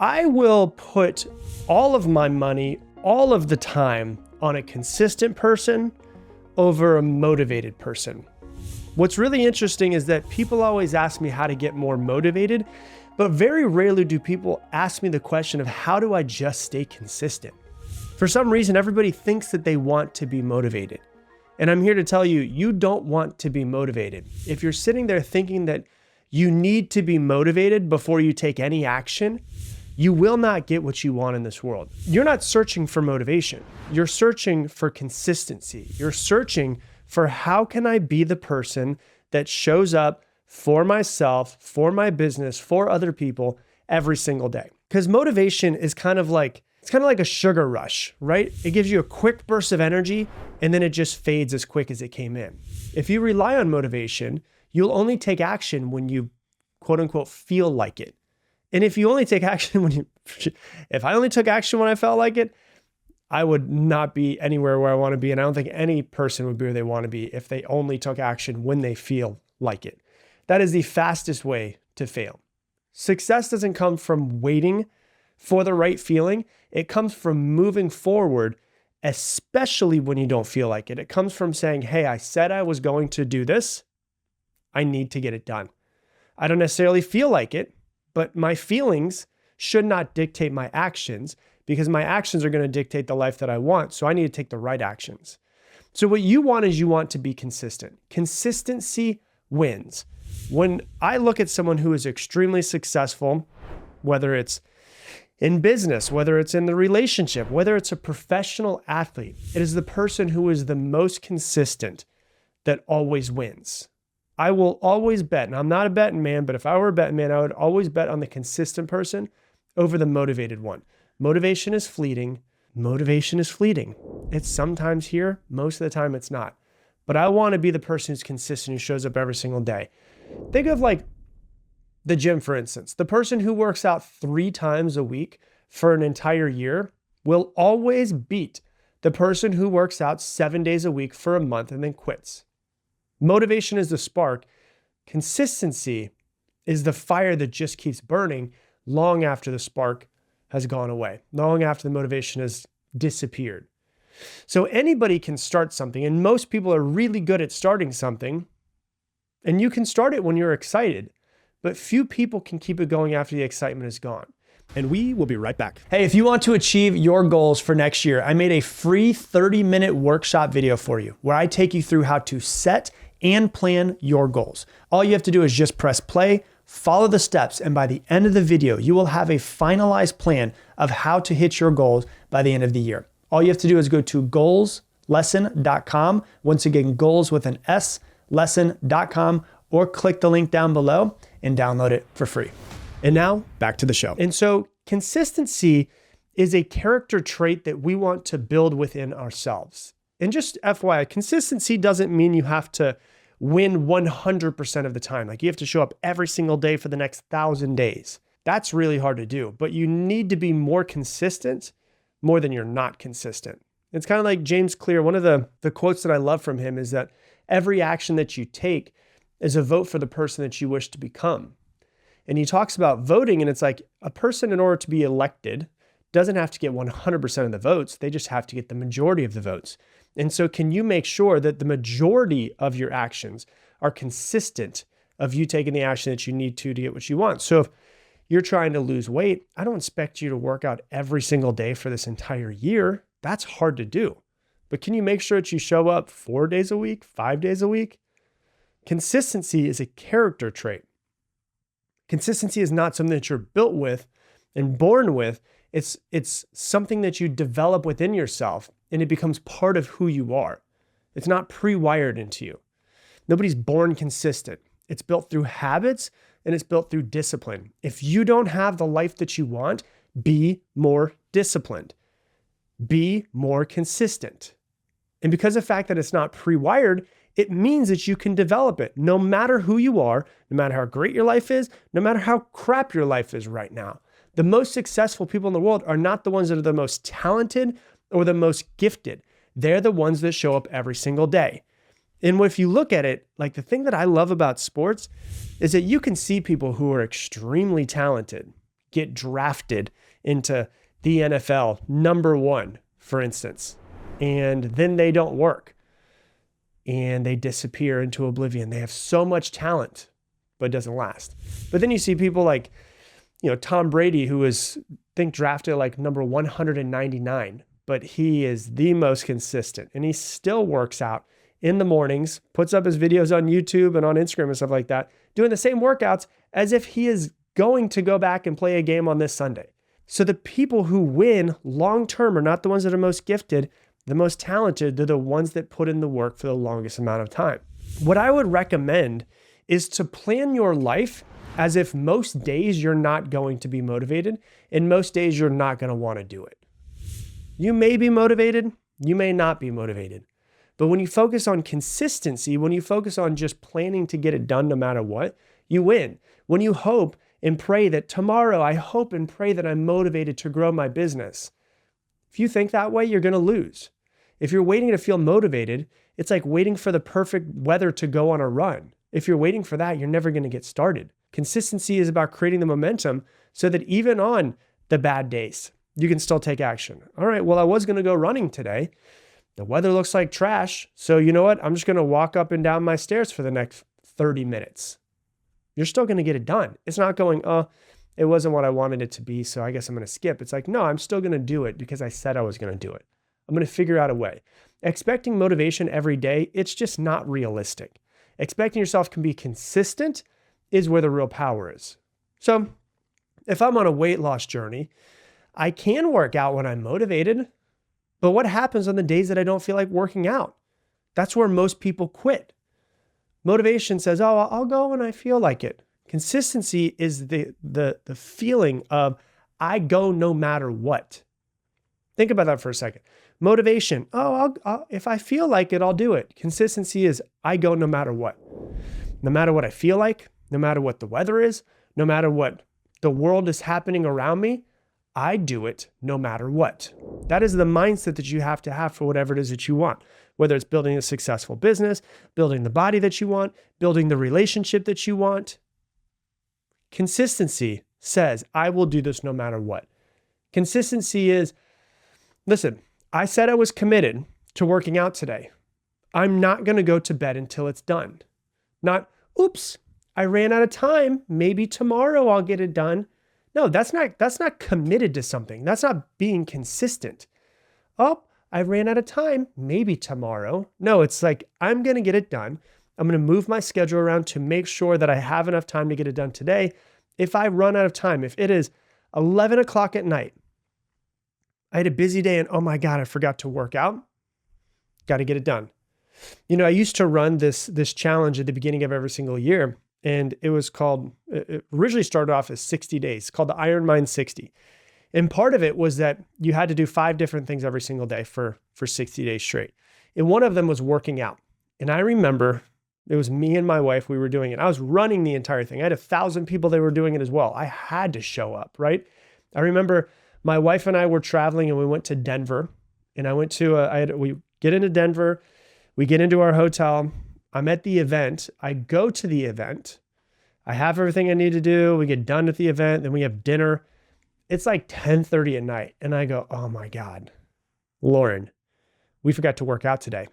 I will put all of my money, all of the time on a consistent person over a motivated person. What's really interesting is that people always ask me how to get more motivated, but very rarely do people ask me the question of how do I just stay consistent? For some reason, everybody thinks that they want to be motivated. And I'm here to tell you, you don't want to be motivated. If you're sitting there thinking that you need to be motivated before you take any action, you will not get what you want in this world. You're not searching for motivation. You're searching for consistency. You're searching for how can I be the person that shows up for myself, for my business, for other people every single day. Because motivation is kind of like a sugar rush, right? It gives you a quick burst of energy and then it just fades as quick as it came in. If you rely on motivation, you'll only take action when you quote unquote feel like it. And if you only take action if I only took action when I felt like it, I would not be anywhere where I want to be. And I don't think any person would be where they want to be if they only took action when they feel like it. That is the fastest way to fail. Success doesn't come from waiting for the right feeling. It comes from moving forward, especially when you don't feel like it. It comes from saying, hey, I said I was going to do this. I need to get it done. I don't necessarily feel like it, but my feelings should not dictate my actions because my actions are going to dictate the life that I want. So I need to take the right actions. So what you want is you want to be consistent. Consistency wins. When I look at someone who is extremely successful, whether it's in business, whether it's in the relationship, whether it's a professional athlete, it is the person who is the most consistent that always wins. I will always bet, and I'm not a betting man, but if I were a betting man, I would always bet on the consistent person over the motivated one. Motivation is fleeting. Motivation is fleeting. It's sometimes here, most of the time it's not. But I want to be the person who's consistent, who shows up every single day. Think of like the gym, for instance. The person who works out 3 times a week for an entire year will always beat the person who works out 7 days a week for a month and then quits. Motivation is the spark. Consistency is the fire that just keeps burning long after the spark has gone away, long after the motivation has disappeared. So anybody can start something, and most people are really good at starting something, and you can start it when you're excited, but few people can keep it going after the excitement is gone. And we will be right back. Hey, if you want to achieve your goals for next year, I made a free 30-minute workshop video for you where I take you through how to set and plan your goals. All you have to do is just press play, follow the steps, and by the end of the video, you will have a finalized plan of how to hit your goals by the end of the year. All you have to do is go to goalslesson.com. Once again, goals with an S, lesson.com, or click the link down below and download it for free. And now back to the show. And so consistency is a character trait that we want to build within ourselves. And just FYI, consistency doesn't mean you have to win 100% of the time. Like you have to show up every single day for the next 1,000 days. That's really hard to do, but you need to be more consistent more than you're not consistent. It's kind of like James Clear. One of the quotes that I love from him is that every action that you take is a vote for the person that you wish to become. And he talks about voting, and it's like a person, in order to be elected, doesn't have to get 100% of the votes. They just have to get the majority of the votes. And so can you make sure that the majority of your actions are consistent of you taking the action that you need to get what you want? So if you're trying to lose weight, I don't expect you to work out every single day for this entire year. That's hard to do. But can you make sure that you show up 4 days a week, 5 days a week? Consistency is a character trait. Consistency is not something that you're built with and born with. It's something that you develop within yourself, and it becomes part of who you are. It's not pre-wired into you. Nobody's born consistent. It's built through habits and it's built through discipline. If you don't have the life that you want, be more disciplined. Be more consistent. And because of the fact that it's not pre-wired, it means that you can develop it no matter who you are, no matter how great your life is, no matter how crap your life is right now. The most successful people in the world are not the ones that are the most talented or the most gifted. They're the ones that show up every single day. And if you look at it, like the thing that I love about sports is that you can see people who are extremely talented get drafted into the NFL #1, for instance, and then they don't work and they disappear into oblivion. They have so much talent, but it doesn't last. But then you see people like, Tom Brady, who was, I think, drafted like number 199, but he is the most consistent and he still works out in the mornings, puts up his videos on YouTube and on Instagram and stuff like that, doing the same workouts as if he is going to go back and play a game on this Sunday. So the people who win long-term are not the ones that are most gifted, the most talented. They're the ones that put in the work for the longest amount of time. What I would recommend is to plan your life as if most days you're not going to be motivated and most days you're not going to want to do it. You may be motivated, you may not be motivated. But when you focus on consistency, when you focus on just planning to get it done no matter what, you win. When you hope and pray that tomorrow, I hope and pray that I'm motivated to grow my business. If you think that way, you're going to lose. If you're waiting to feel motivated, it's like waiting for the perfect weather to go on a run. If you're waiting for that, you're never going to get started. Consistency is about creating the momentum so that even on the bad days, you can still take action. All right, well, I was going to go running today. The weather looks like trash. So you know what? I'm just going to walk up and down my stairs for the next 30 minutes. You're still going to get it done. It's not going, it wasn't what I wanted it to be, so I guess I'm going to skip. It's like, no, I'm still going to do it because I said I was going to do it. I'm going to figure out a way. Expecting motivation every day, it's just not realistic. Expecting yourself can be consistent is where the real power is. So if I'm on a weight loss journey, I can work out when I'm motivated, but what happens on the days that I don't feel like working out? That's where most people quit. Motivation says, I'll go when I feel like it. Consistency is the feeling of I go no matter what. Think about that for a second. Motivation, if I feel like it, I'll do it. Consistency is I go no matter what. No matter what I feel like, no matter what the weather is, no matter what the world is happening around me, I do it no matter what. That is the mindset that you have to have for whatever it is that you want. Whether it's building a successful business, building the body that you want, building the relationship that you want. Consistency says, I will do this no matter what. Consistency is, listen, I said I was committed to working out today. I'm not going to go to bed until it's done. Not, oops, I ran out of time. Maybe tomorrow I'll get it done. No, that's not committed to something. That's not being consistent. Oh, I ran out of time. Maybe tomorrow. No, it's like, I'm going to get it done. I'm going to move my schedule around to make sure that I have enough time to get it done today. If I run out of time, if it is 11 o'clock at night, I had a busy day and oh my God, I forgot to work out. Got to get it done. I used to run this challenge at the beginning of every single year. And it was called, it originally started off as 60 days, called the Iron Mind 60. And part of it was that you had to do 5 different things every single day for 60 days straight. And one of them was working out. And I remember it was me and my wife, we were doing it. I was running the entire thing. I had 1,000 people that were doing it as well. I had to show up, right? I remember my wife and I were traveling and we went to Denver. And I went to, we get into Denver, we get into our hotel. I'm at the event. I go to the event. I have everything I need to do. We get done at the event. Then we have dinner. It's like 10:30 at night. And I go, oh my God, Lauren, we forgot to work out today.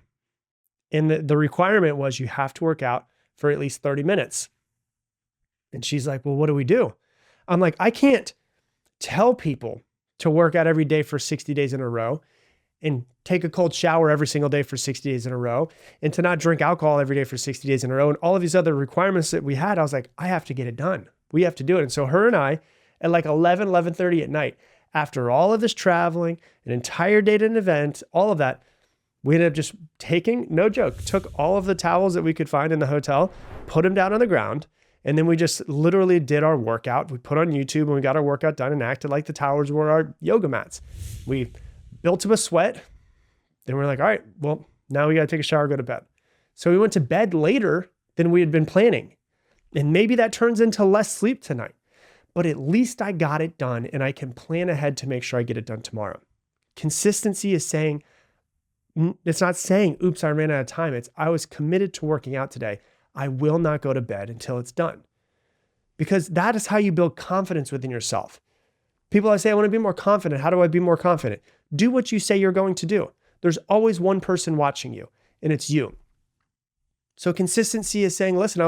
And the requirement was you have to work out for at least 30 minutes. And she's like, well, what do we do? I'm like, I can't tell people to work out every day for 60 days in a row and take a cold shower every single day for 60 days in a row and to not drink alcohol every day for 60 days in a row. And all of these other requirements that we had, I was like, I have to get it done. We have to do it. And so her and I at like 11:30 at night, after all of this traveling, an entire day at an event, all of that, we ended up just taking, no joke, took all of the towels that we could find in the hotel, put them down on the ground. And then we just literally did our workout. We put on YouTube and we got our workout done and acted like the towels were our yoga mats. We built up a sweat. Then we're like, all right, well, now we got to take a shower, go to bed. So we went to bed later than we had been planning. And maybe that turns into less sleep tonight, but at least I got it done and I can plan ahead to make sure I get it done tomorrow. Consistency is saying, it's not saying, oops, I ran out of time. It's, I was committed to working out today. I will not go to bed until it's done. Because that is how you build confidence within yourself. People always say, I want to be more confident. How do I be more confident? Do what you say you're going to do. There's always one person watching you, and it's you. So consistency is saying, listen,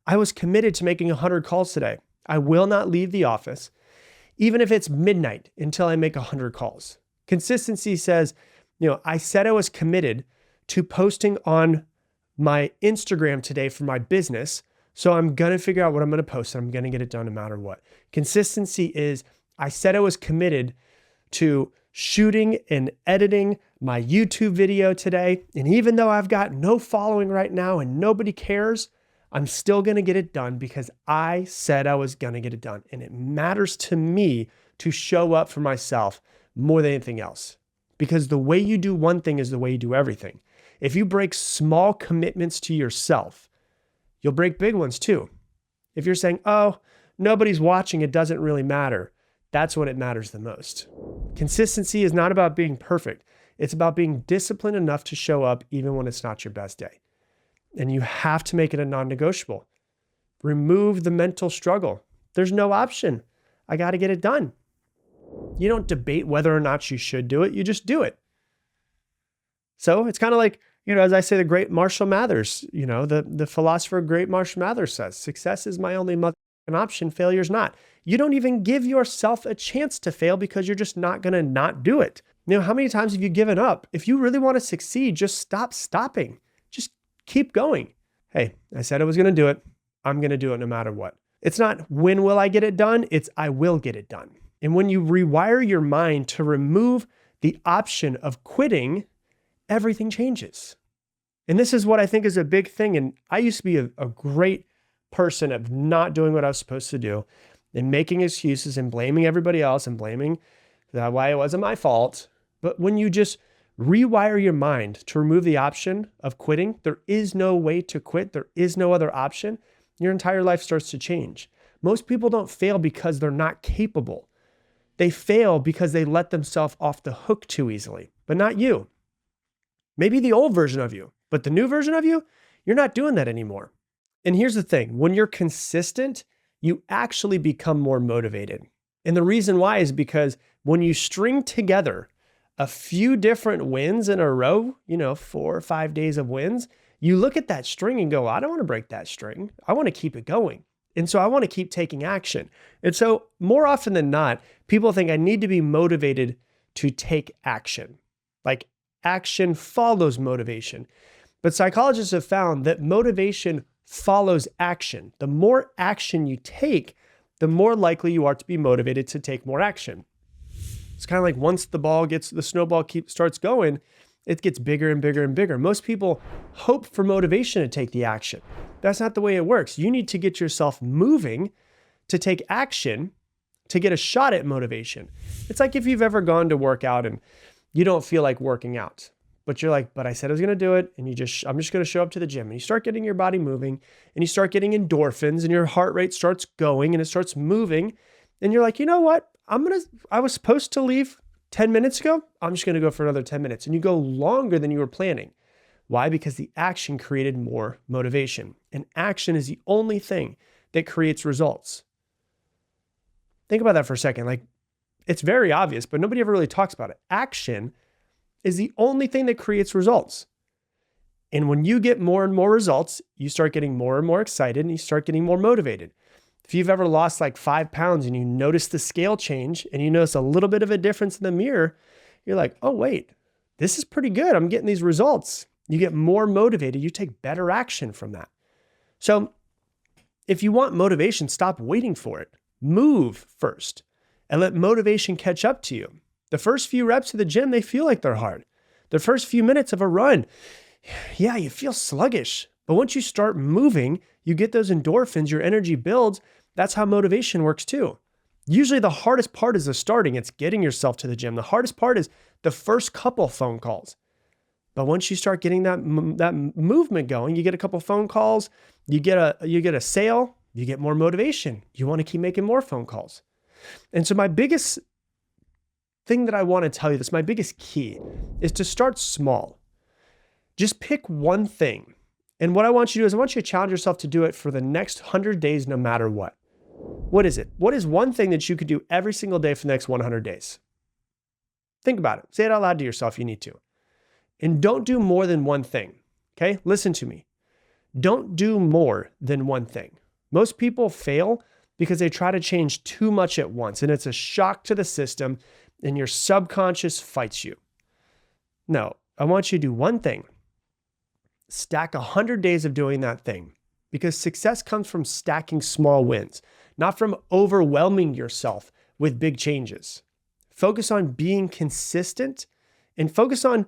I was committed to making 100 calls today. I will not leave the office, even if it's midnight, until I make 100 calls. Consistency says, I said I was committed to posting on my Instagram today for my business. So I'm going to figure out what I'm going to post, and I'm going to get it done no matter what. Consistency is, I said I was committed to shooting and editing my YouTube video today. And even though I've got no following right now and nobody cares, I'm still going to get it done because I said I was going to get it done. And it matters to me to show up for myself more than anything else. Because the way you do one thing is the way you do everything. If you break small commitments to yourself, you'll break big ones too. If you're saying, oh, nobody's watching, it doesn't really matter. That's when it matters the most. Consistency is not about being perfect. It's about being disciplined enough to show up even when it's not your best day. And you have to make it a non-negotiable. Remove the mental struggle. There's no option. I got to get it done. You don't debate whether or not you should do it. You just do it. So it's kind of like, as I say, the great Marshall Mathers, the philosopher great Marshall Mathers says, success is my only option, failure's not. You don't even give yourself a chance to fail because you're just not going to not do it. How many times have you given up? If you really want to succeed, just stop stopping. Just keep going. Hey, I said I was going to do it. I'm going to do it no matter what. It's not when will I get it done? It's I will get it done. And when you rewire your mind to remove the option of quitting, everything changes. And this is what I think is a big thing. And I used to be a great person of not doing what I was supposed to do and making excuses and blaming everybody else and blaming that why it wasn't my fault. But when you just rewire your mind to remove the option of quitting, there is no way to quit. There is no other option. Your entire life starts to change. Most people don't fail because they're not capable. They fail because they let themselves off the hook too easily, but not you. Maybe the old version of you, but the new version of you, you're not doing that anymore. And here's the thing, when you're consistent, you actually become more motivated. And the reason why is because when you string together a few different wins in a row, 4 or 5 days of wins, you look at that string and go, I don't want to break that string. I want to keep it going. And so I want to keep taking action. And so more often than not, people think I need to be motivated to take action. Like action follows motivation. But psychologists have found that motivation follows action. The more action you take, the more likely you are to be motivated to take more action. It's kind of like once the snowball starts going, it gets bigger and bigger and bigger. Most people hope for motivation to take the action. That's not the way it works. You need to get yourself moving to take action to get a shot at motivation. It's like if you've ever gone to work out and you don't feel like working out, but you're like, but I said I was going to do it. And I'm just going to show up to the gym, and you start getting your body moving and you start getting endorphins and your heart rate starts going and it starts moving. And you're like, you know what? I was supposed to leave 10 minutes ago. I'm just going to go for another 10 minutes. And you go longer than you were planning. Why? Because the action created more motivation. And action is the only thing that creates results. Think about that for a second. Like, it's very obvious, but nobody ever really talks about it. Action is the only thing that creates results. And when you get more and more results, you start getting more and more excited and you start getting more motivated. If you've ever lost like 5 pounds and you notice the scale change and you notice a little bit of a difference in the mirror, you're like, oh, wait, this is pretty good. I'm getting these results. You get more motivated. You take better action from that. So if you want motivation, stop waiting for it. Move first and let motivation catch up to you. The first few reps of the gym, they feel like they're hard. The first few minutes of a run, yeah, you feel sluggish. But once you start moving, you get those endorphins, your energy builds. That's how motivation works too. Usually the hardest part is the starting. It's getting yourself to the gym. The hardest part is the first couple phone calls. But once you start getting that movement going, you get a couple phone calls, you get a sale, you get more motivation. You want to keep making more phone calls. And so my biggest thing that I want to tell you, this my biggest key, is to start small. Just pick one thing. And what I want you to do is I want you to challenge yourself to do it for the next 100 days, no matter what. What is it? What is one thing that you could do every single day for the next 100 days? Think about it. Say it out loud to yourself if you need to. And don't do more than one thing. Okay? Listen to me. Don't do more than one thing. Most people fail because they try to change too much at once, and it's a shock to the system, and your subconscious fights you. No, I want you to do one thing. Stack 100 days of doing that thing, because success comes from stacking small wins, not from overwhelming yourself with big changes. Focus on being consistent and focus on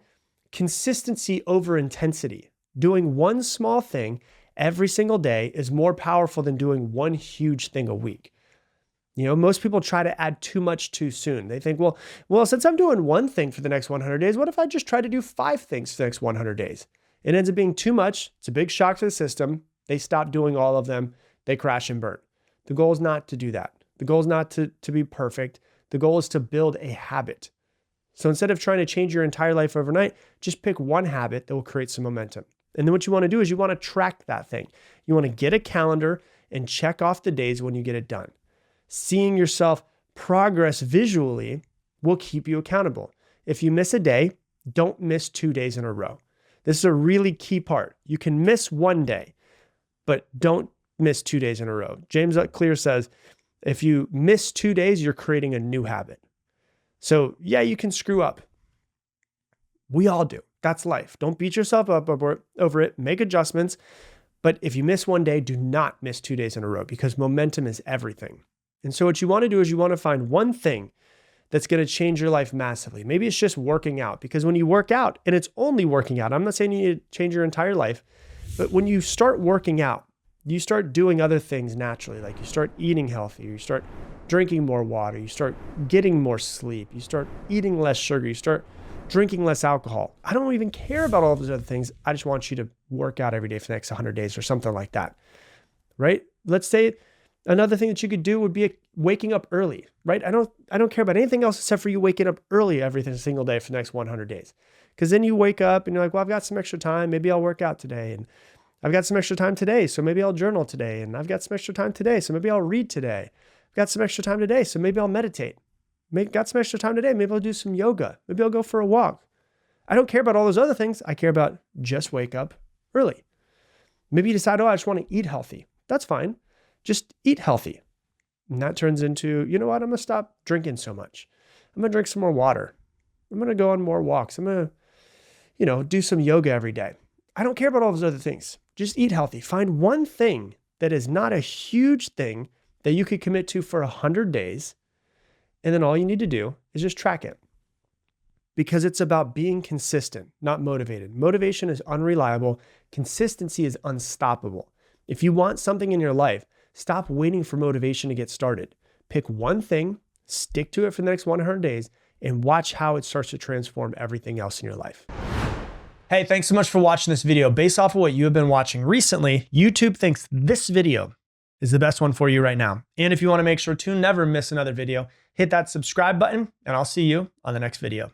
consistency over intensity. Doing one small thing every single day is more powerful than doing one huge thing a week. You know, most people try to add too much too soon. They think, well, since I'm doing one thing for the next 100 days, what if I just try to do 5 things for the next 100 days? It ends up being too much. It's a big shock to the system. They stop doing all of them. They crash and burn. The goal is not to do that. The goal is not to be perfect. The goal is to build a habit. So instead of trying to change your entire life overnight, just pick one habit that will create some momentum. And then what you want to do is you want to track that thing. You want to get a calendar and check off the days when you get it done. Seeing yourself progress visually will keep you accountable. If you miss a day, don't miss 2 days in a row. This is a really key part. You can miss one day, but don't miss 2 days in a row. James Clear says, if you miss 2 days, you're creating a new habit. So yeah, you can screw up. We all do. That's life. Don't beat yourself up over it. Make adjustments. But if you miss one day, do not miss 2 days in a row, because momentum is everything. And so what you want to do is you want to find one thing that's going to change your life massively. Maybe it's just working out, because when you work out, and it's only working out, I'm not saying you need to change your entire life, but when you start working out, you start doing other things naturally. Like you start eating healthier, you start drinking more water, you start getting more sleep, you start eating less sugar, you start drinking less alcohol. I don't even care about all those other things. I just want you to work out every day for the next 100 days or something like that, right? Let's say another thing that you could do would be waking up early, right? I don't care about anything else except for you waking up early every single day for the next 100 days. Because then you wake up and you're like, well, I've got some extra time. Maybe I'll work out today. And I've got some extra time today, so maybe I'll journal today. And I've got some extra time today, so maybe I'll read today. I've got some extra time today, so maybe I'll meditate. Got some extra time today, maybe I'll do some yoga. Maybe I'll go for a walk. I don't care about all those other things. I care about just wake up early. Maybe you decide, I just want to eat healthy. That's fine. Just eat healthy. And that turns into, you know what? I'm going to stop drinking so much. I'm going to drink some more water. I'm going to go on more walks. I'm going to, do some yoga every day. I don't care about all those other things. Just eat healthy. Find one thing that is not a huge thing that you could commit to for 100 days. And then all you need to do is just track it. Because it's about being consistent, not motivated. Motivation is unreliable. Consistency is unstoppable. If you want something in your life, stop waiting for motivation to get started. Pick one thing, stick to it for the next 100 days, and watch how it starts to transform everything else in your life. Hey, thanks so much for watching this video. Based off of what you have been watching recently, YouTube thinks this video is the best one for you right now. And if you want to make sure to never miss another video, hit that subscribe button, and I'll see you on the next video.